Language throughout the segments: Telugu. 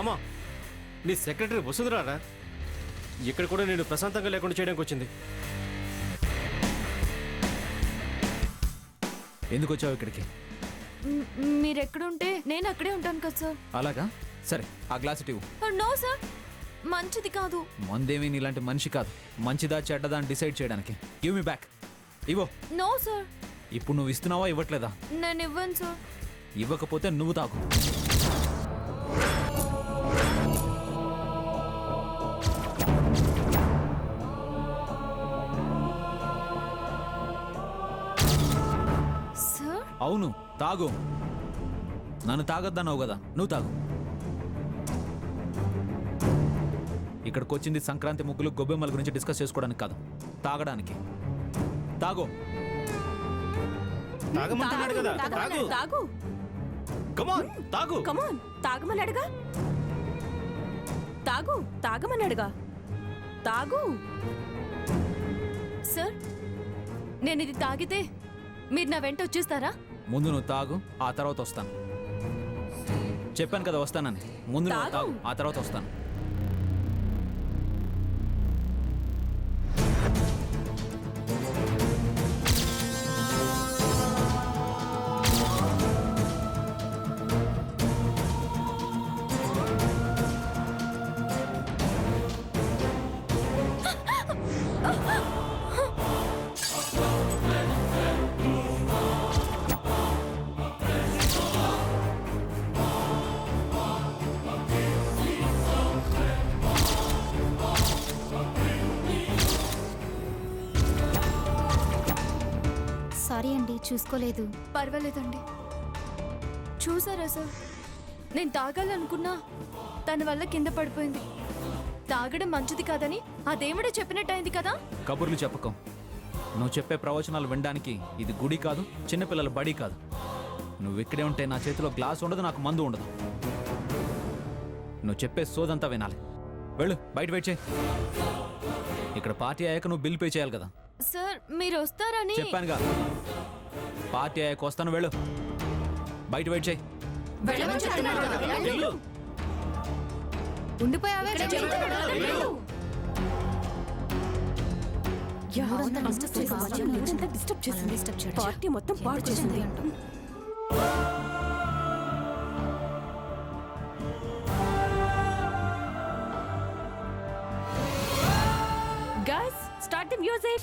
మామా, నీ సెక్రటరీ వసుంధరారా ఇక్కడ కూడా నేను ప్రశాంతంగా లేకుండా చేయడానికి వచ్చింది. ఎందుకు వచ్చావు ఇక్కడికి? మీరెక్కడుంటే నేను అక్కడే ఉంటాను కదా సార్. అలాగా, సరే ఆ గ్లాస్ ఇవ్వు. నో సార్, మంచిది కాదు. మందేమీ నీలాంటి మనిషి కాదు, మంచిదా చెడ్డదా అని డిసైడ్ చేయడానికి. Give me back. ఇవ్వు. No sir. ఇప్పుడు నువ్వు ఇస్తున్నావా ఇవ్వట్లేదా? నేను ఇవ్వను సార్. ఇవ్వకపోతే నువ్వు తాగు. సార్ అవును, తాగు. నన్ను తాగొద్దన్నావు కదా, నువ్వు తాగు. ఇక్కడికి వచ్చింది సంక్రాంతి ముగ్గులు గొబ్బెమ్మల గురించి డిస్కస్ చేసుకోవడానికి కాదు, తాగడానికి. తాగు. తాగమంటున్నాడు కదా, తాగు. తాగు. కమాన్, తాగు. కమాన్, తాగమన్నాడుగా. తాగు, తాగమన్నాడుగా. తాగు. సార్, నేను ఇది తాగితే మీరు నా వెంట వచ్చేస్తారా? ముందు నువ్వు తాగు, ఆ తర్వాత వస్తాను. చెప్పాను కదా వస్తానని. ముందు నువ్వు తాగు, ఆ తర్వాత వస్తాను. సారీ అండి, చూసుకోలేదు. పర్వాలేదండి. చూసారా సార్, నేను తాగాలనుకున్నా తన వల్ల కింద పడిపోయింది. తాగడం మంచిది కాదని ఆ దేవుడే చెప్పినట్టయింది కదా. కబుర్లు చెప్పకం. నువ్వు చెప్పే ప్రవచనాలు వినడానికి ఇది గుడి కాదు, చిన్నపిల్లల బడి కాదు. నువ్వు ఇక్కడే ఉంటే నా చేతిలో గ్లాస్ ఉండదు, నాకు మందు ఉండదు. నువ్వు చెప్పే సోదంతా వినాలి. వెళ్ళు, బయట వెయిట్ చేయి. ఇక్కడ పార్టీ అయ్యాక నువ్వు బిల్ పే చేయాలి కదా. సార్, మీరు వస్తారని చెప్పానుగా, పార్టీ అయ్యాక వస్తాను. వెళ్ళు, బయట వెయిట్ చేయి. ఉండిపోయావే. పార్టీ మొత్తం పాడు చేసింది. Guys, start the music.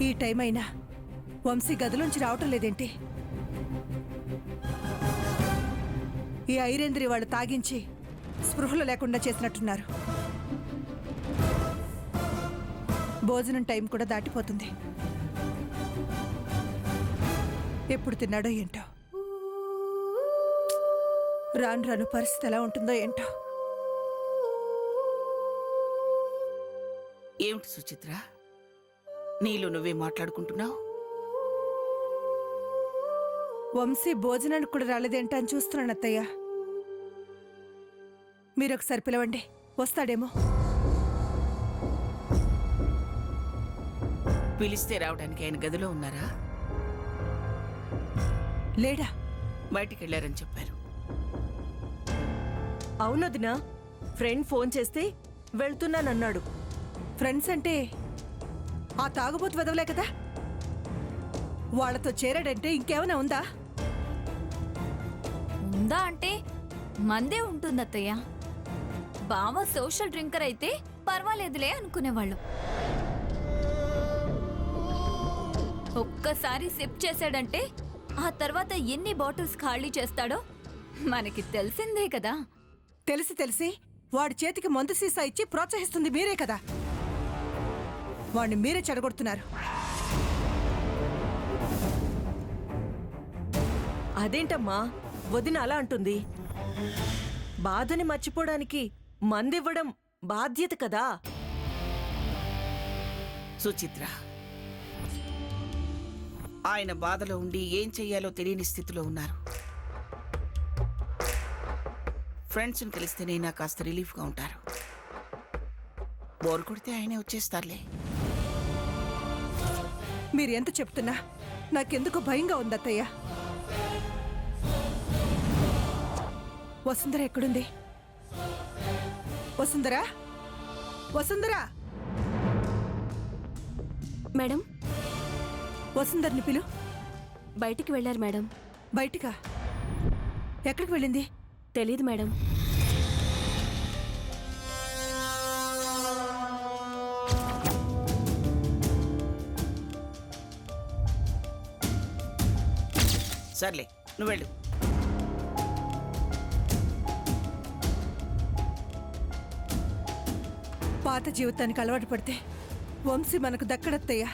ఈ టైం అయినా వంశీ గదిలోంచి రావటం లేదేంటి? ఈ ఐరేంద్రి వాళ్ళు తాగించి స్పృహలు లేకుండా చేసినట్టున్నారు. భోజనం టైం కూడా దాటిపోతుంది. ఎప్పుడు తిన్నాడో ఏంటో. రాను రాను పరిస్థితి ఎలా ఉంటుందో ఏంటో. ఏమిటి సుచిత్ర, నీలో నువ్వే మాట్లాడుకుంటున్నావు? వంశీ భోజనానికి కూడా రాలేదేంటా అని చూస్తున్నాను అత్తయ్య. మీరొకసారి పిలవండి, వస్తాడేమో. పిలిస్తే రావడానికి ఆయన గదిలో ఉన్నారా? లేడా? బయటికి వెళ్ళారని చెప్పారు. అవునదినా, ఫ్రెండ్ ఫోన్ చేస్తే వెళ్తున్నానన్నాడు. ఫ్రెండ్స్ అంటే ఆ తాగుబోతు వెదవలే కదా. వాళ్ళతో చేరాడంటే ఇంకేమైనా ఉందా? ఉందా అంటే మందే ఉంటుంది అత్తయ్య. బావ సోషల్ డ్రింకర్ అయితే పర్వాలేదులే అనుకునేవాళ్ళు. ఒక్కసారి సిప్ చేశాడంటే ఆ తర్వాత ఎన్ని బాటిల్స్ ఖాళీ చేస్తాడో మనకి తెలిసిందే కదా. తెలిసి వాడి చేతికి మందు సీసా ఇచ్చి ప్రోత్సహిస్తుంది మీరే కదా. వాడిని మీరే చెడగొడుతున్నారు. అదేంటమ్మా వదిన అలా అంటుంది? బాధని మర్చిపోవడానికి మందివ్వడం బాధ్యత కదా. సుచిత్ర, ఆయన బాధలో ఉండి ఏం చెయ్యాలో తెలియని స్థితిలో ఉన్నారు. ఫ్రెండ్స్ని కలిస్తేనైనా కాస్త రిలీఫ్గా ఉంటారు. బోర్ కొడితే ఆయనే వచ్చేస్తారులే. మీరు ఎంత చెప్తున్నా నాకెందుకు భయంగా ఉంది అత్తయ్య. వసుంధర ఎక్కడుంది? వసుంధరా, వసుంధరా, మేడం, వసుంధర్ని పిలు. బయటికి వెళ్ళారు మేడం. బయటికా? ఎక్కడికి వెళ్ళింది? తెలీదు మేడం. సర్లే, నువ్వు వెళ్ళు. పాత జీవితానికి అలవాటు పడితే వంశీ మనకు దక్కడత్తయ్యా.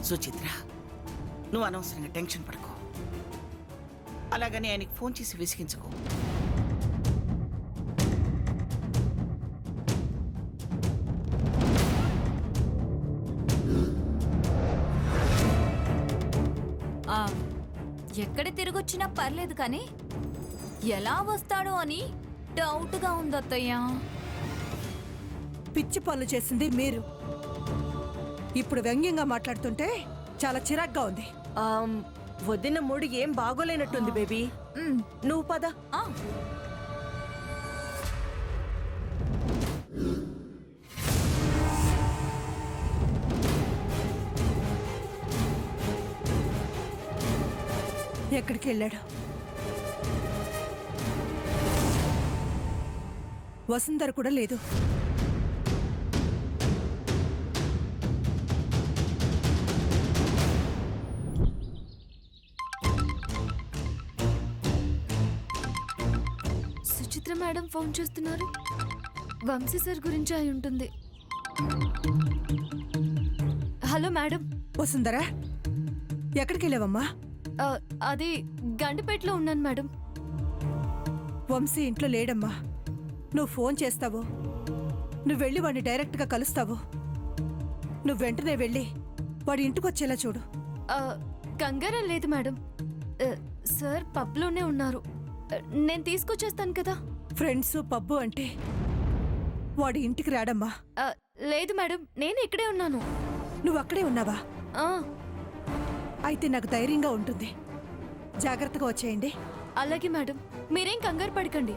సుచిత్ర, నువ్వు అనవసరంగా టెన్షన్ పడుకో. అలాగని ఆయనకి ఫోన్ చేసి విసిగించుకో. ఎక్కడ తిరిగొచ్చినా పర్లేదు కానీ ఎలా వస్తాడో అని డౌట్గా ఉంది అత్తయ్య. పిచ్చి పనులు చేసింది మీరు. ఇప్పుడు వ్యంగ్యంగా మాట్లాడుతుంటే చాలా చిరాగ్గా ఉంది. వదిన మూడు ఏం బాగోలేనట్టుంది బేబీ. నువ్వు పద. ఆ, ఎక్కడికి వెళ్ళాడు? వసుంధర కూడా లేదు. సుచిత్ర మేడం ఫోన్ చేస్తున్నారు. వంశీ సార్ గురించి అయి ఉంటుంది. Hello madam. వసుంధరా, ఎక్కడికి వెళ్ళావమ్మా? అది గండిపేటలో ఉన్నాను మేడం. వంశీ ఇంట్లో లేడమ్మా. నువ్వు ఫోన్ చేస్తావో, నువ్వు వెళ్ళి వాడిని డైరెక్ట్గా కలుస్తావో, నువ్వు వెంటనే వెళ్ళి వాడి ఇంటికి వచ్చేలా చూడు. కంగారం లేదు మేడం. సార్ పబ్లోనే ఉన్నారు. నేను తీసుకొచ్చేస్తాను కదా. ఫ్రెండ్స్ పబ్బు అంటే వాడి ఇంటికి రాడమ్మా. లేదు మేడం, నేను ఇక్కడే ఉన్నాను. నువ్వు అక్కడే ఉన్నావా? ఆ, అయితే నాకు ధైర్యంగా ఉంటుంది. జాగ్రత్తగా వచ్చేయండి. అలాగే మేడం, మీరేం కంగారు పడకండి.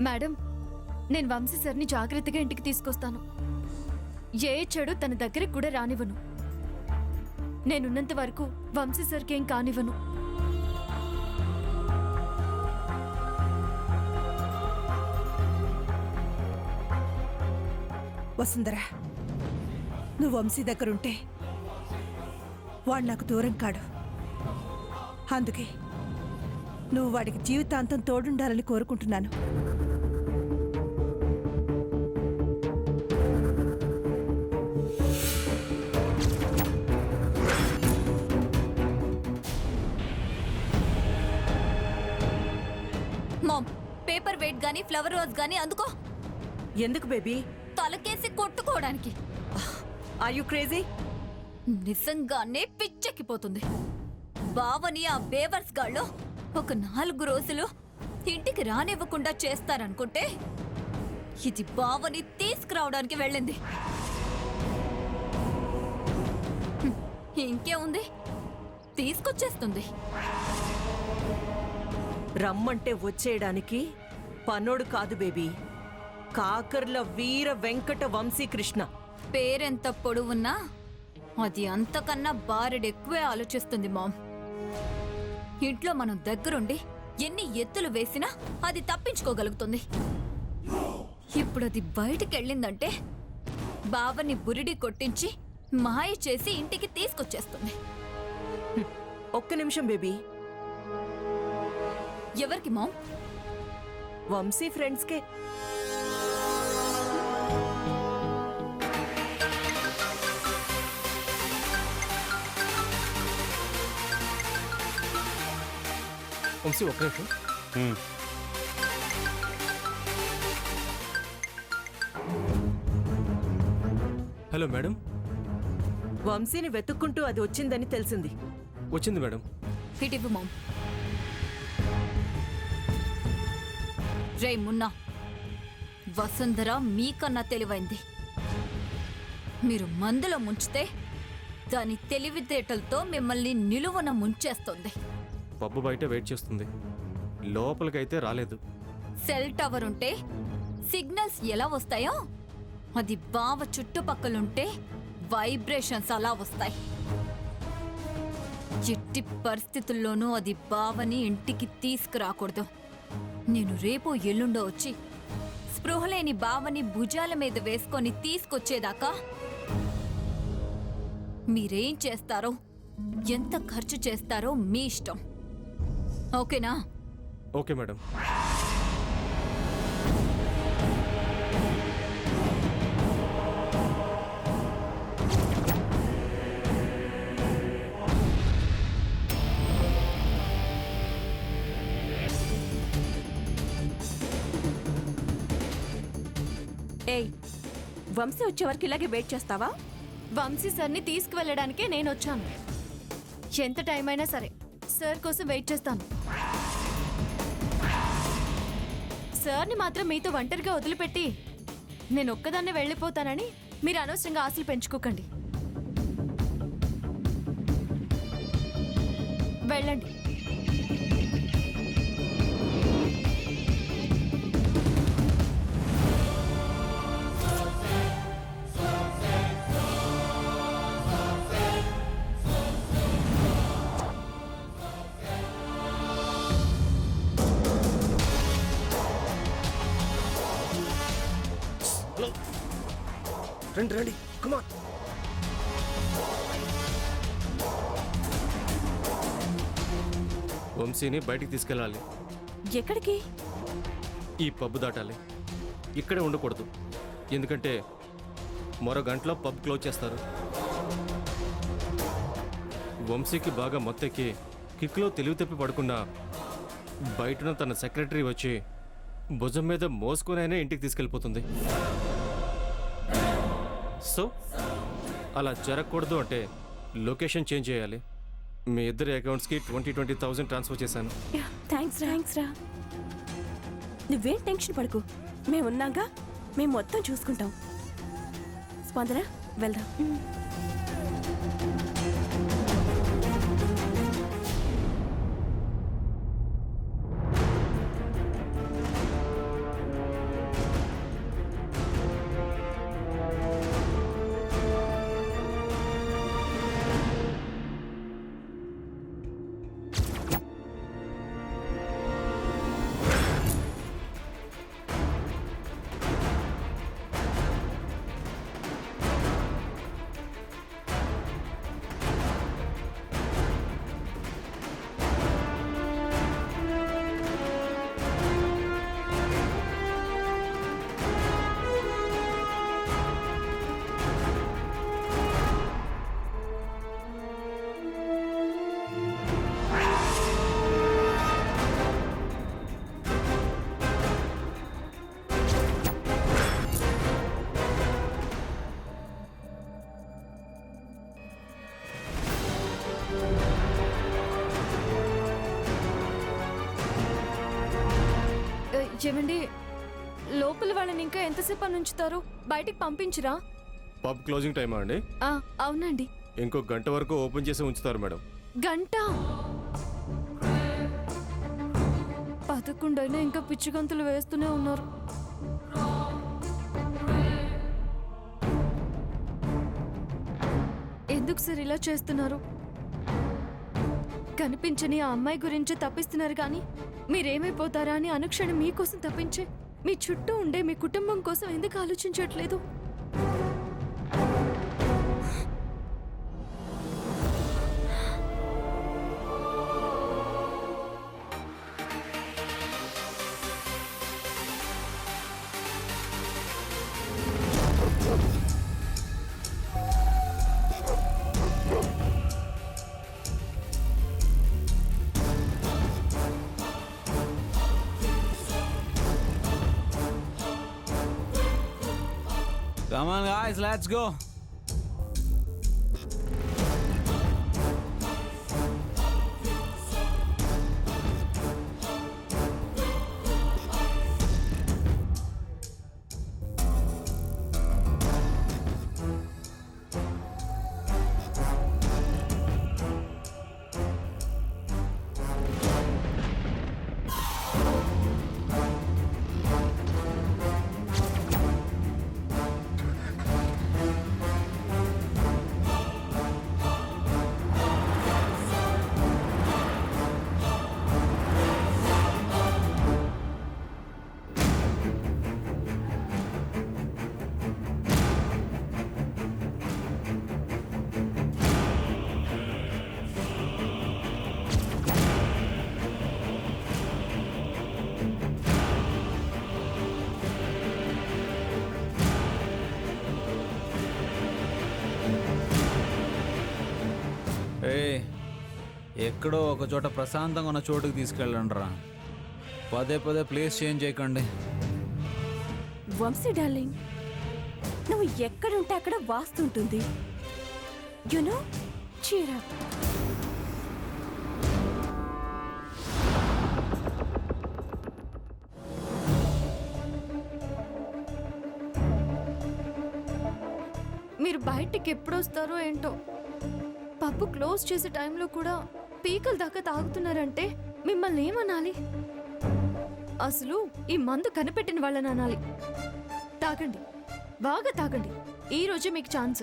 మేడం, నేను వంశీ సార్ని జాగ్రత్తగా ఇంటికి తీసుకొస్తాను. ఏ చెడు తన దగ్గరికి కూడా రానివ్వను. నేనున్నంత వరకు వంశీ సార్కి ఏం కానివ్వను. వసుంధరా, నువ్వు వంశీ దగ్గరుంటే వాడు నాకు దూరం కాడు. అందుకే నువ్వు వాడికి జీవితాంతం తోడుండాలని కోరుకుంటున్నాను. మామ్, పేపర్ వెయిట్ గానీ ఫ్లవర్ వాజ్ గానీ అందుకో. ఎందుకు బేబీ? తలకేసి కొట్టుకోవడానికి. Are you crazy? నిజంగానే పిచ్చెక్కిపోతుంది. బావని ఆ బేవర్స్ గాళ్ళు ఒక 4 రోజులు ఇంటికి రానివ్వకుండా చేస్తారనుకుంటే ఇది బావని తీసుకురావడానికి వెళ్ళింది. ఇంకే ఉంది, తీసుకొచ్చేస్తుంది. రమ్మంటే వచ్చేయడానికి పనోడు కాదు బేబీ. కాకర్ల వీర వెంకట వంశీకృష్ణ. పేరెంత పొడవున్నా అది అంతకన్నా బారెడెక్కువే ఆలోచిస్తుంది మామ్. ఇంట్లో మనం దగ్గరుండి ఎన్ని ఎత్తులు వేసినా అది తప్పించుకోగలుగుతుంది. ఇప్పుడు అది బయటికెళ్ళిందంటే బావని బురిడి కొట్టించి మాయ చేసి ఇంటికి తీసుకొచ్చేస్తుంది. ఒక్క నిమిషం బేబీ. ఎవరికి మామ్? వంశీ ఫ్రెండ్స్కే. వంశీ ఒక్క నిమిషం. Hello madam. వంశీని వెతుక్కుంటూ అది వచ్చిందని తెలిసింది. వచ్చింది మేడం. ఇటివ్వు మామ్. రే మున్నా, వసుంధర మీకన్నా తెలివైంది. మీరు మందులో ముంచితే దాని తెలివితేటలతో మిమ్మల్ని నిలువన ముంచేస్తుంది. పబ్బు బయట వెయిట్ చేస్తుంది, లోపలికైతే రాలేదు. సెల్ టవర్ ఉంటే సిగ్నల్స్ ఎలా వస్తాయో అది బావ చుట్టుపక్కలుంటే వైబ్రేషన్స్ అలా వస్తాయి. ఎట్టి పరిస్థితుల్లోనూ అది బావని ఇంటికి తీసుకురాకూడదు. నేను రేపు ఎల్లుండో వచ్చి స్పృహలేని బావని భుజాల మీద వేసుకొని తీసుకొచ్చేదాకా మీరేం చేస్తారో, ఎంత ఖర్చు చేస్తారో మీ ఇష్టం. ఓకేనా? Okay madam. ఏయ్, వంశీ వచ్చే వరకు ఇలాగే వెయిట్ చేస్తావా? వంశీ సార్ని తీసుకువెళ్ళడానికే నేను వచ్చాను. ఎంత టైం అయినా సరే సార్ కోసం వెయిట్ చేస్తాను. సార్ని మాత్రం మీతో ఒంటరిగా వదిలిపెట్టి నేను ఒక్కదాన్నే వెళ్ళిపోతానని మీరు అనవసరంగా ఆశలు పెంచుకోకండి. వెళ్ళండి. రండి రండి, కమాన్. వంశీని బయటికి తీసుకెళ్ళాలి. ఎక్కడికి? ఈ పబ్బు దాటాలి. ఇక్కడే ఉండకూడదు, ఎందుకంటే మరో గంటలో పబ్ క్లోజ్ చేస్తారు. వంశీకి బాగా మొత్తెక్కి కిక్లో తెలివి తప్పి పడుకున్నా బయటన తన సెక్రటరీ వచ్చి భుజం మీద మోసుకునైనా ఇంటికి తీసుకెళ్ళిపోతుంది. సో అలా జరగకూడదు అంటే లొకేషన్ చేంజ్ చేయాలి. మీ ఇద్దరి అకౌంట్స్కి 20,000 ట్రాన్స్ఫర్ చేశాను. థ్యాంక్స్ రా. నువ్వేం టెన్షన్ పడకు, మేమున్నాగా, మేము మొత్తం చూసుకుంటాం. స్పందన, వెళ్దాం. ఏమండి, లోపల వాళ్ళని ఇంకా ఎంతసేపు అని ఉంచుతారు? బయటికి పంపించరా? పబ్ క్లోజింగ్ టైమా అండి? అవునండి. ఇంకో గంట వరకు ఓపెన్ చేసి ఉంచుతారు మేడం. గంట? 11 అయినా ఇంకా పిచ్చి గంతులు వేస్తూనే ఉన్నారు. ఎందుకు సార్ ఇలా చేస్తున్నారు? కనిపించని ఆ అమ్మాయి గురించి తప్పిస్తున్నారు కానీ మీరేమైపోతారా అని అనుక్షణం మీకోసం తప్పించే మీ చుట్టూ ఉండే మీ కుటుంబం కోసం ఎందుకు ఆలోచించట్లేదు? Come on, guys, let's go. ఎక్కడో ఒక చోట ప్రశాంతంగా ఉన్న చోటుకి తీసుకెళ్ళండి రా. పదే పదే ప్లేస్ చేంజ్ చేయకండి. వంశీ డార్లింగ్, నువ్వు ఎక్కడుంటే అక్కడ వాస్తుంటుంది. You know, cheer up. మీరు బయటికి ఎప్పుడు వస్తారో ఏంటో. పప్పు క్లోజ్ చేసే టైంలో కూడా పీకల దాకా తాగుతున్నారంటే మిమ్మల్ని ఏమనాలి? అసలు ఈ మందు కనిపెట్టిన వాళ్ళని అనాలి. తాగండి, బాగా తాగండి. ఈ రోజే మీకు ఛాన్స్.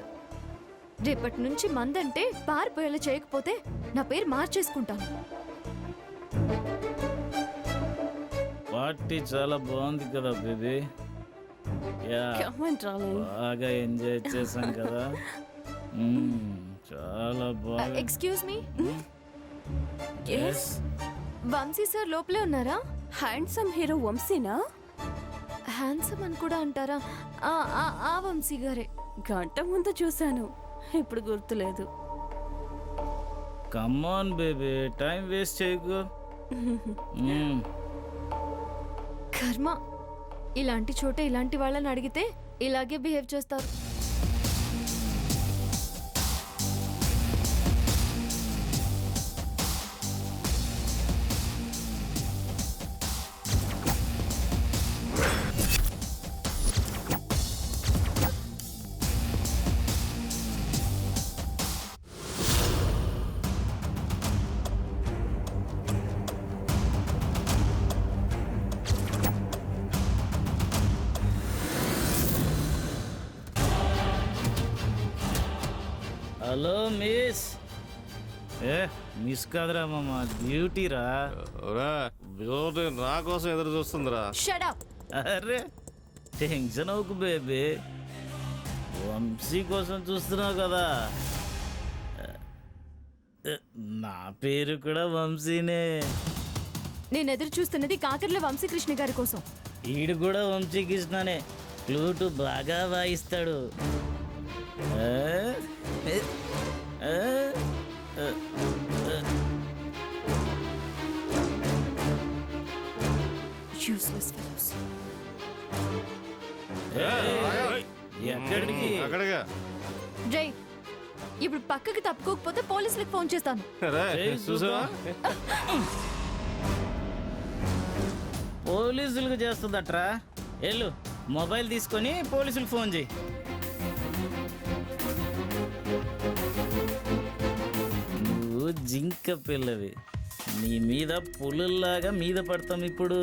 రేపటి నుంచి మందంటే పారిపోయేలా చేయకపోతే నా పేరు మార్చేసుకుంటాను. పార్టీ చాలా బాగుంది కదా baby. Yeah, Come on, darling. బాగా ఎంజాయ్ చేశాం కదా. చాలా బాగా. Excuse me, Yes. Vamsi sir లోపలే ఉన్నారా? Handsome hero వంశీనా? హ్యాండ్సమ్ అని కూడా అంటారా? ఆ వంశీ గారే. గంట ముందు చూశాను, ఇప్పుడు గుర్తులేదు. Come on baby, time waste చేయకు. కర్మ, ఇలాంటి చోట ఇలాంటి వాళ్ళని అడిగితే ఇలాగే బిహేవ్ చేస్తారు. Hello miss. మిస్ కాదురా మామ, బ్యూటీరా. బ్యూటీ నా కోసం ఎదురు చూస్తుందిరా. Shut up. అరే టెన్షన్ అవ్వకు బేబీ, వంశీ కోసం చూస్తున్నావు కదా. నా పేరు కూడా వంశీనే. నేను ఎదురు చూస్తున్నది కాకర్ల వంశీకృష్ణ గారి కోసం. ఈడు కూడా వంశీకృష్ణనే, ఫ్లూటు బాగా వాయిస్తాడు. Useless fellows. ఎక్కడికి? అక్కడిగా జై, ఇప్పుడు పక్కకి తప్పుకోకపోతే పోలీసులకు ఫోన్ చేస్తాను. చూసావా? పోలీసులకు చేస్తుందట్రా. వెళ్ళు, మొబైల్ తీసుకొని పోలీసులకు ఫోన్ చేయి. నువ్వు జింక పిల్లవి, నీ మీద పులుల్లాగా మీద పడతాం ఇప్పుడు.